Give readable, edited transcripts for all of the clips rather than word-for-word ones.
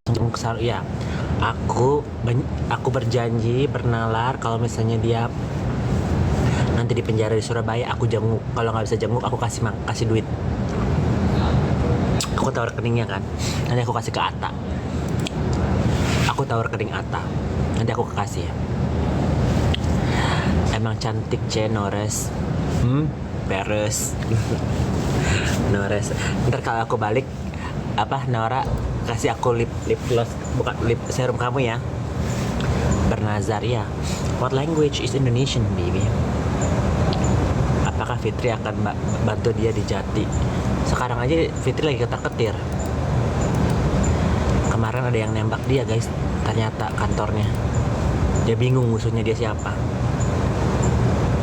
jenguk ya. Aku berjanji bernalar kalau misalnya dia nanti di penjara di Surabaya aku jenguk. Kalau nggak bisa jenguk aku kasih duit. Aku tahu rekeningnya kan. Nanti aku kasih ke Ata. Aku tahu rekening Ata. Nanti aku kasih ya. Emang cantik Nores. Beres. Nores. Ntar kalau aku balik Nora kasih aku lip gloss, bukan lip serum kamu ya. Bernazar ya. What language is Indonesian, baby? Apakah Fitri akan bantu dia di Jati? Sekarang aja Fitri lagi ketar-ketir. Kemarin ada yang nembak dia, guys. Ternyata kantornya. Dia bingung musuhnya dia siapa.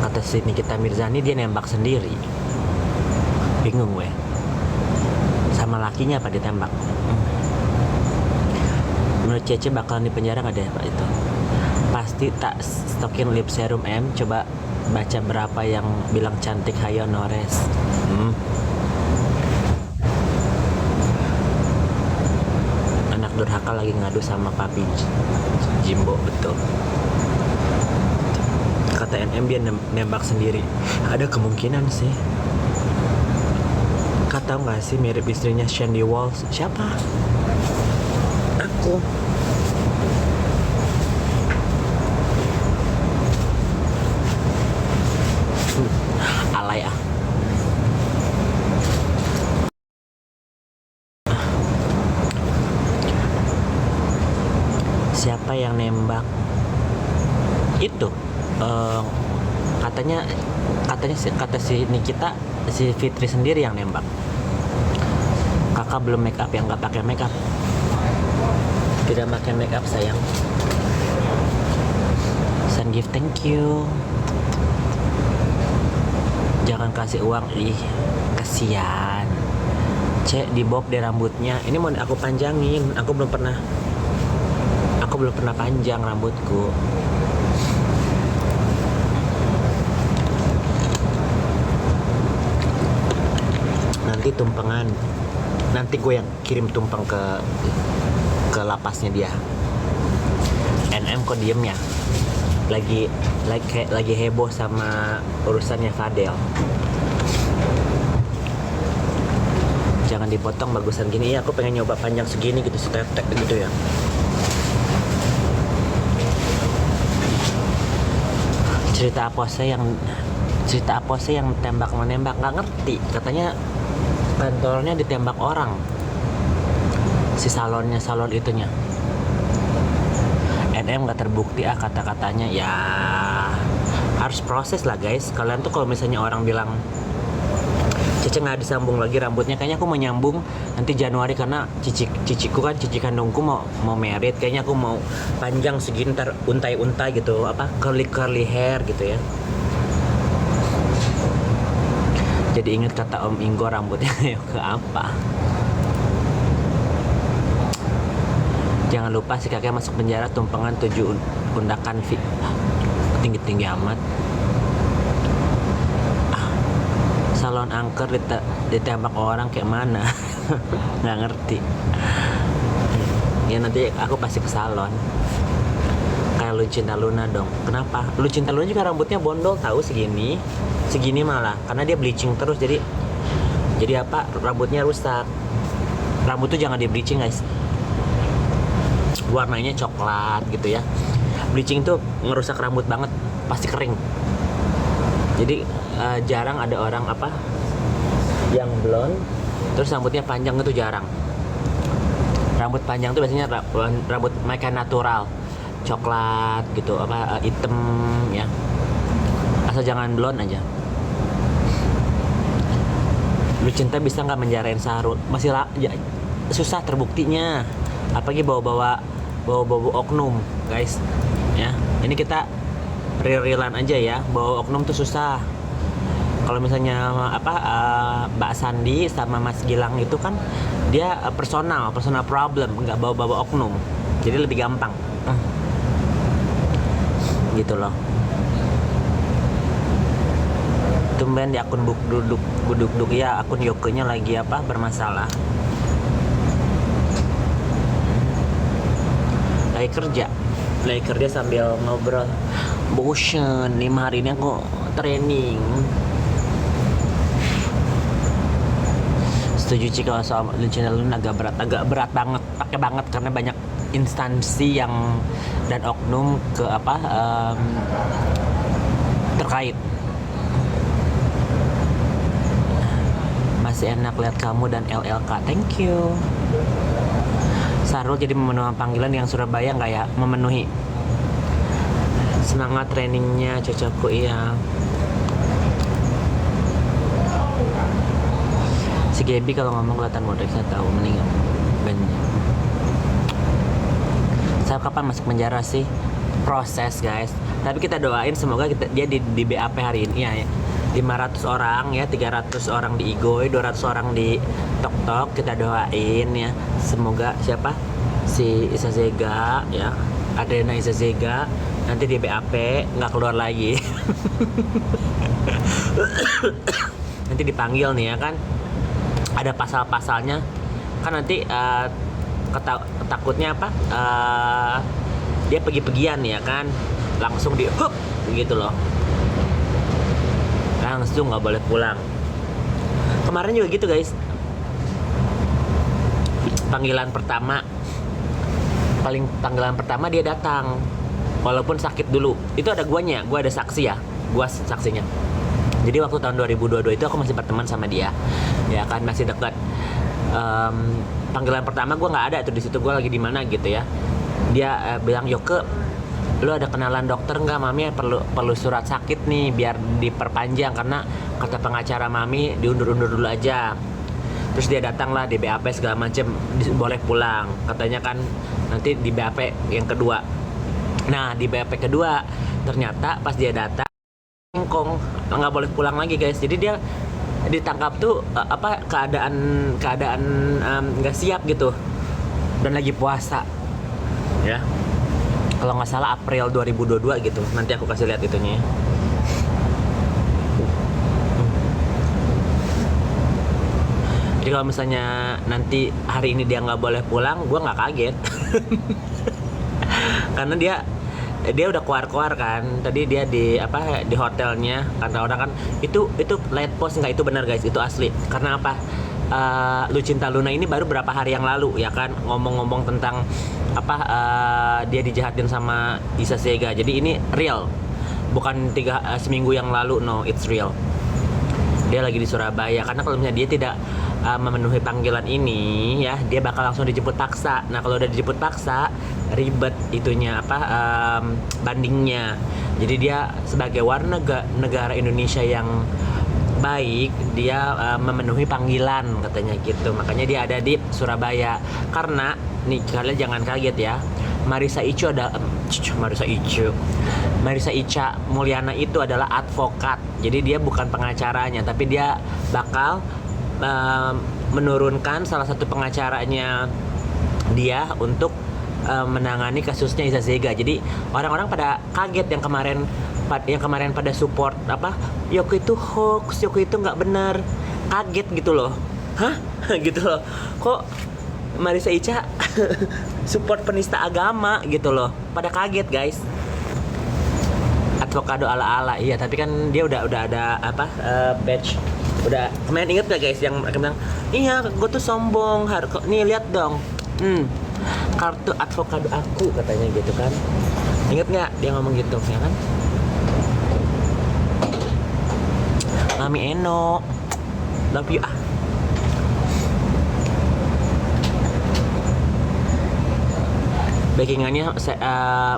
Kata si Nikita Mirzani dia nembak sendiri. Bingung gue. Sama lakinya apa ditembak? Menurut Cece bakalan di penjara nggak deh Pak itu? Pasti tak stokin lip serum M. Coba baca berapa yang bilang cantik. Hayo Nores. Anak durhaka lagi ngadu sama papi Jimbo, betul. Kata NM dia nembak sendiri. Ada kemungkinan sih. Kata nggak sih mirip istrinya Shandy Walls? Siapa? Aku. Alay ah. Siapa yang nembak? Itu katanya kata si Nikita, si Fitri sendiri yang nembak. Kakak belum make up, yang nggak pakai make up. Tidak pakai make up sayang. Send gift, thank you. Jangan kasih uang, kasihan. Cek di bob deh rambutnya. Ini mau aku panjangin. Aku belum pernah panjang rambutku. Nanti tumpengan. Nanti gue yang kirim tumpeng ke lapasnya dia. NM kok diem ya? Lagi heboh sama urusannya Fadel. Jangan dipotong, bagusan gini. Iya, aku pengen nyoba panjang segini gitu, setetek gitu ya. Cerita apa sih yang tembak menembak, nggak ngerti. Katanya kantornya ditembak orang, si salon itunya. NM nggak terbukti kata-katanya. Ya harus proses lah guys. Kalian tuh kalau misalnya orang bilang Cece nggak disambung lagi rambutnya, kayaknya aku mau nyambung nanti Januari karena ciciku kan, cici kandungku mau merit. Kayaknya aku mau panjang segini, ntar untai gitu, curly hair gitu ya. Jadi inget kata Om Inggo, rambutnya ke apa. Jangan lupa si kakek masuk penjara tumpengan 7 undakan tinggi-tinggi amat. Salon angker ditembak orang kayak mana? Nggak ngerti. Ya nanti aku pasti ke salon. Kayak Lucinta Luna dong. Kenapa? Lucinta Luna juga rambutnya bondol tahu, segini malah, karena dia bleaching terus, jadi rambutnya rusak. Rambut tuh jangan di bleaching guys. Warnanya coklat gitu ya. Bleaching tuh ngerusak rambut banget, pasti kering. Jadi jarang ada orang yang blonde terus rambutnya panjang, itu jarang. Rambut panjang tuh biasanya rambut mereka natural, coklat gitu, hitam ya. Asal jangan blonde aja. Lucinta bisa nggak menjarain Sahrul? Masih susah terbuktinya. Apalagi bawa oknum, guys. Ya, ini kita real-realan aja ya. Bawa oknum tuh susah. Kalau misalnya Mbak Sandi sama Mas Gilang itu kan dia personal problem, nggak bawa oknum. Jadi lebih gampang. Gitu loh. Tumben di akun buduk ya, akun Yokenya lagi bermasalah. lagi kerja sambil ngobrol. Bosen, 5 hari ini aku training. Setuju sih kalau soal Lucina Luna agak berat banget, pakai banget karena banyak instansi yang dan oknum ke terkait. Masih enak lihat kamu dan LLK, thank you. Sarul jadi memenuhi panggilan yang Surabaya nggak ya? Memenuhi. Semangat trainingnya cocokku, iya. Si Gaby kalau ngomong kelihatan modek, saya tahu mending saya kapan masuk penjara sih? Proses guys, tapi kita doain semoga dia di BAP hari ini ya. 500 orang ya, 300 orang di Igoy, 200 orang di Tok Tok, kita doain ya. Semoga siapa? Si Isa Zega ya, Adriana Isa Zega nanti di BAP nggak keluar lagi. Nanti dipanggil nih ya kan, ada pasal-pasalnya kan nanti takutnya apa, dia pergi-pergian ya kan, langsung di gitu loh, langsung nggak boleh pulang. Kemarin juga gitu guys, panggilan pertama dia datang walaupun sakit dulu. Itu ada gue ada saksi ya, gue saksinya. Jadi waktu tahun 2022 itu aku masih berteman sama dia ya kan, masih dekat. Panggilan pertama gue nggak ada tuh di situ, gue lagi di mana gitu ya. Dia bilang, Yoke, lu ada kenalan dokter nggak? Mami perlu surat sakit nih biar diperpanjang karena kata pengacara Mami diundur-undur dulu aja. Terus dia datang lah di BAP segala macem, boleh pulang katanya kan nanti di BAP yang kedua. Nah di BAP kedua ternyata pas dia datang engkong, nggak boleh pulang lagi guys. Jadi dia ditangkap tuh keadaan nggak siap gitu dan lagi puasa ya, kalau nggak salah April 2022 gitu. Nanti aku kasih lihat itunya ya. Jadi kalau misalnya nanti hari ini dia nggak boleh pulang, gue nggak kaget. Karena dia udah keluar kan. Tadi dia di hotelnya, karena orang kan itu light post nggak, itu benar guys, itu asli. Karena apa? Lucinta Luna ini baru berapa hari yang lalu ya kan ngomong-ngomong tentang dia dijahatin sama Isa Zega. Jadi ini real, bukan seminggu yang lalu, no, it's real. Dia lagi di Surabaya karena kalau misalnya dia tidak memenuhi panggilan ini ya, dia bakal langsung dijemput paksa. Nah kalau udah dijemput paksa ribet itunya bandingnya. Jadi dia sebagai warga negara Indonesia yang baik, dia memenuhi panggilan katanya gitu. Makanya dia ada di Surabaya. Karena nih kalian jangan kaget ya, Marisa Ica Mulyana itu adalah advokat. Jadi dia bukan pengacaranya, tapi dia bakal menurunkan salah satu pengacaranya dia untuk menangani kasusnya Isa Zega. Jadi orang-orang pada kaget yang kemarin pada support Yoke itu hoax, Yoke itu nggak benar. Kaget gitu loh, hah? Gitu loh, kok Marisa Ica support penista agama gitu loh, pada kaget guys. Advokado ala-ala, iya, tapi kan dia udah ada badge. Udah, kemarin inget gak guys yang mereka bilang, iya gue tuh sombong, nih lihat dong, kartu advokado aku katanya gitu kan. Inget nggak dia ngomong gitu ya kan? Mami Eno, love you Backingannya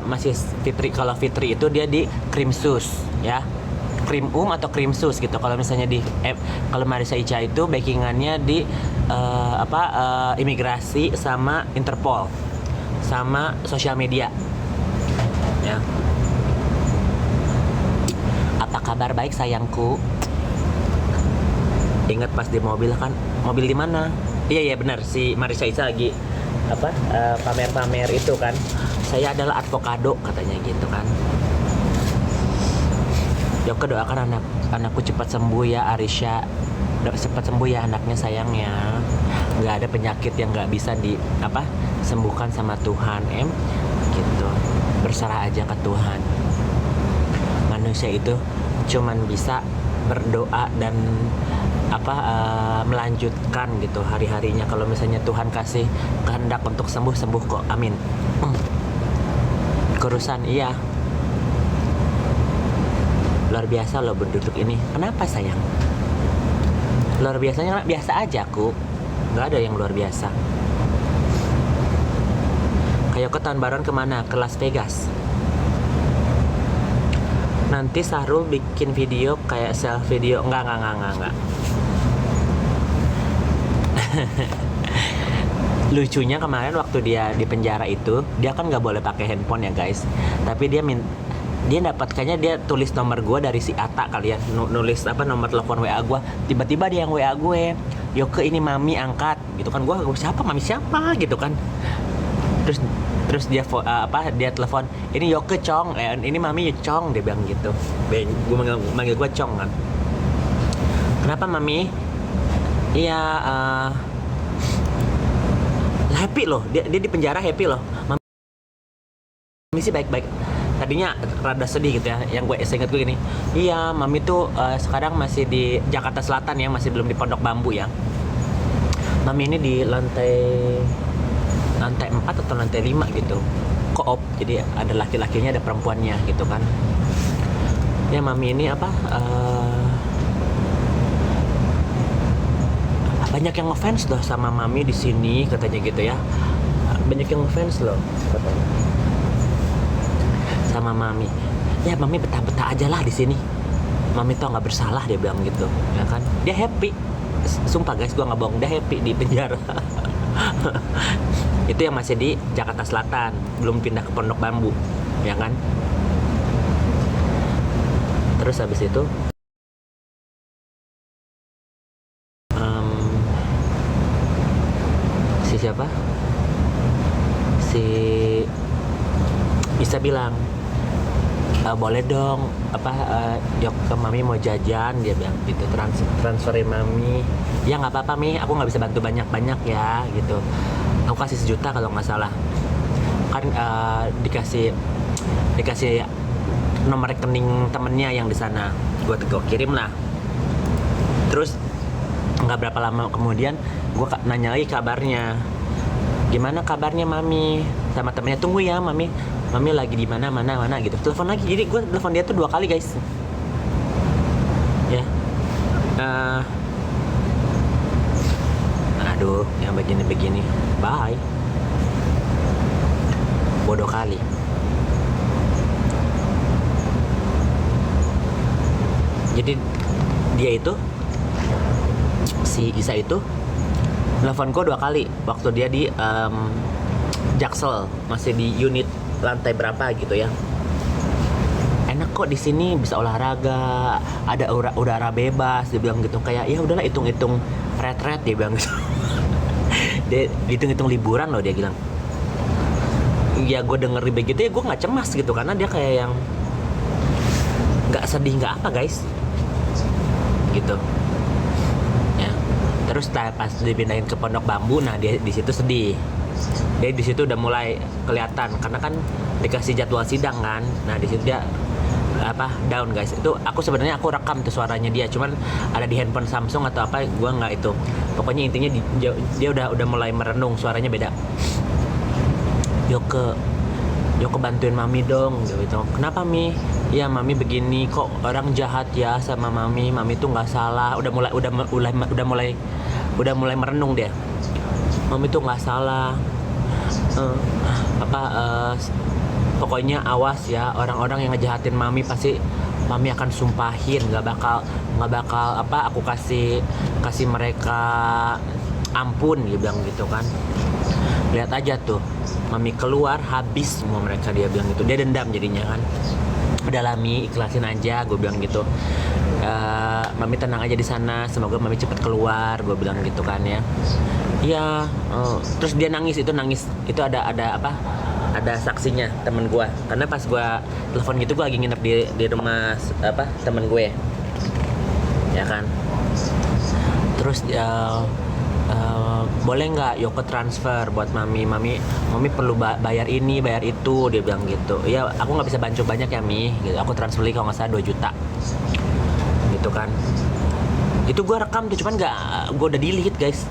masih Fitri. Kalau Fitri itu dia di Krim Sus ya, Krim atau Krim Sus gitu. Kalau misalnya di kalau Marisa Ica itu backingannya di imigrasi sama Interpol sama sosial media ya. Apa kabar? Baik sayangku. Ingat pas di mobil kan, mobil di mana? Iya benar, si Marisa Ica lagi pamer-pamer itu kan, saya adalah advokado katanya gitu kan. Yoke doakan anakku cepat sembuh ya, Arisha cepat sembuh ya anaknya sayangnya. Nggak ada penyakit yang nggak bisa sembuhkan sama Tuhan. gitu. Berserah aja ke Tuhan. Manusia itu cuman bisa berdoa dan melanjutkan gitu hari-harinya. Kalau misalnya Tuhan kasih kehendak untuk sembuh kok, amin. Kurusan iya. Luar biasa loh berduduk ini. Kenapa sayang? Luar biasanya biasa aja aku. Nggak ada yang luar biasa. Kayak ke tahun baruan kemana? Ke Las Vegas. Nanti Sahrul bikin video kayak self video. Enggak. Lucunya kemarin waktu dia di penjara itu, dia kan nggak boleh pakai handphone ya guys. Tapi dia dapat, kayaknya dia tulis nomor gue dari si Ata kali ya, nulis nomor telepon WA gue. Tiba-tiba dia yang WA gue, Yoke ini mami angkat gitu kan. Gue siapa, mami siapa gitu kan. Terus dia dia telepon, ini Yoke Cong, ini mami Cong, dia bilang gitu. Gue manggil gue Cong kan. Kenapa mami? Iya, happy loh, dia di penjara happy loh. Mami sih baik-baik. Tadinya rada sedih gitu ya. Yang ingat gue gini, iya mami tuh sekarang masih di Jakarta Selatan ya, masih belum di Pondok Bambu ya. Mami ini di lantai 4 atau lantai 5 gitu, koop. Jadi ada laki-lakinya, ada perempuannya gitu kan. Ya mami ini banyak yang ngefans loh sama mami di sini katanya gitu ya. Banyak yang ngefans loh katanya sama mami. Ya mami betah-betah aja lah di sini. Mami tuh nggak bersalah, dia bilang gitu, ya kan. Dia happy. Sumpah guys, gua nggak bohong, dia happy di penjara. Itu yang masih di Jakarta Selatan, belum pindah ke Pondok Bambu, ya kan. Terus habis itu siapa? Si bisa bilang boleh dong Yok ke mami mau jajan, dia bilang gitu, transferin mami. Ya nggak apa-apa mi, aku nggak bisa bantu banyak ya gitu. Aku kasih 1 juta kalau nggak salah kan. Dikasih nomor rekening temennya yang di sana, gue kirim lah. Terus nggak berapa lama kemudian gue nanya lagi kabarnya, gimana kabarnya mami sama temennya. Tunggu ya mami lagi di mana gitu. Telepon lagi. Jadi gue telepon dia tuh 2 kali guys ya. Aduh, yang begini bye, bodoh kali. Jadi dia itu, si Isa itu telepon gue 2 kali waktu dia di Jaksel, masih di unit lantai berapa gitu ya. Enak kok di sini, bisa olahraga, ada udara bebas, dia bilang gitu. Kayak ya udahlah, hitung-hitung retret, dia bilang gitu. Dia hitung-hitung liburan loh, dia bilang. Ya gue denger begitu ya gue nggak cemas gitu, karena dia kayak yang nggak sedih nggak apa guys gitu ya. Terus pas dipindahin ke Pondok Bambu, nah dia di situ sedih. Dia di situ udah mulai kelihatan karena kan dikasih jadwal sidang kan. Nah di situ dia down guys. Itu aku sebenarnya rekam tuh suaranya dia, cuman ada di handphone Samsung atau apa, gua nggak itu. Pokoknya intinya dia udah mulai merenung, suaranya beda. Yoke bantuin mami dong gitu. Kenapa mi? Ya mami begini, kok orang jahat ya sama mami tuh nggak salah. Udah mulai merenung dia. Mami tuh nggak salah. Pokoknya awas ya, orang-orang yang ngejahatin mami pasti mami akan sumpahin, nggak bakal aku kasih mereka ampun, dia bilang gitu kan. Lihat aja tuh, mami keluar habis semua mereka, dia bilang gitu. Dia dendam jadinya kan. Udah lah mi, ikhlasin aja, gue bilang gitu. Mami tenang aja di sana, semoga mami cepet keluar, gue bilang gitu kan ya. Iya, terus dia nangis itu ada saksinya, temen gue. Karena pas gue telepon gitu, gue lagi nginep di rumah temen gue, ya kan. Terus boleh nggak Yoko transfer buat mami perlu bayar ini bayar itu, dia bilang gitu. Ya aku nggak bisa bantu banyak ya Mi gitu. Aku transfer lagi kalau nggak salah 2 juta gitu kan. Itu gue rekam tuh, cuman nggak, gue udah delete guys.